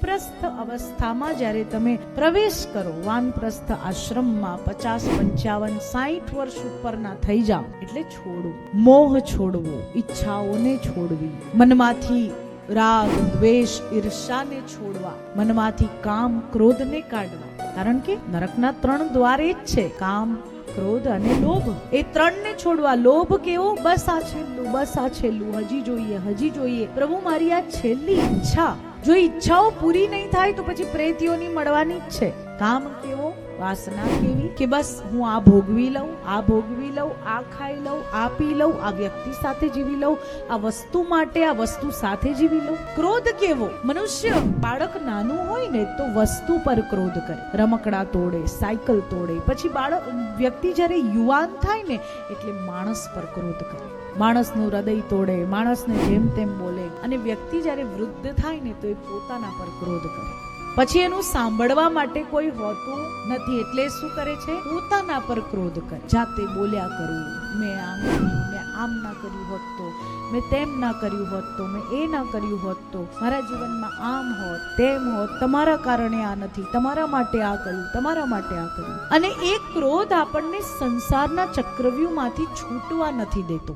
વાનપ્રસ્થ અવસ્થામાં જ્યારે તમે પ્રવેશ કરો, વાનપ્રસ્થ આશ્રમમાં 50, 55, 60 વર્ષ ઉપરના થઈ જાઓ એટલે છોડવું, મોહ છોડવો, ઈચ્છાઓને છોડવી, મનમાંથી રાગ, દ્વેષ, ઈર્ષાને છોડવા, મનમાંથી કામ, ક્રોધને કાઢવા. કારણ કે નરકના 3 દ્વાર જ છે, કામ, ક્રોધ અને લોભ. એ 3ને છોડવા. લોભ કેવો? બસ આ છેલ્લું, બસ આ છેલ્લું, હજી જોઈએ, હજી જોઈએ. પ્રભુ મારી આ છેલ્લી ઈચ્છા. જો ઈચ્છાઓ પૂરી નહીં થાય તો પછી પ્રેતીઓની મળવાની જ છે. કામ કેવો? વાસના કેવી કે બસ હું આ ભોગવી લઉં, આ ભોગવી લઉં, આ ખાઈ લઉં, આ પી લઉં, આ વ્યક્તિ સાથે જીવી લઉં, આ વસ્તુ માટે આ વસ્તુ સાથે જીવી લઉં. ક્રોધ કેવો? મનુષ્ય, બાળક નાનું હોય ને તો વસ્તુ પર ક્રોધ કરે, રમકડા તોડે, સાયકલ તોડે. પછી વ્યક્તિ જ્યારે યુવાન થાય ને એટલે માણસ પર ક્રોધ કરે, માણસનું હૃદય તોડે, માણસને જેમ તેમ બોલે. અને વ્યક્તિ જ્યારે વૃદ્ધ થાય ને તો એ પોતાના પર ક્રોધ કરે. પછી એનું સાંભળવા માટે કોઈ હોતું નથી એટલે શું કરે છે? પોતાના પર ક્રોધ કરે, જાતે બોલ્યા કરું, મેં આમ ના કર્યું હોત તો, મેં તેમ ના કર્યું હોત તો, મેં એ ના કર્યું હોત તો, મારા જીવનમાં આમ હોત, તેમ હોત, તમારા કારણે આ નથી, તમારા માટે આ કર્યું, તમારા માટે આ કર્યું. અને એ ક્રોધ આપણને સંસારના ચક્રવ્યૂહમાંથી છૂટવા નથી દેતો.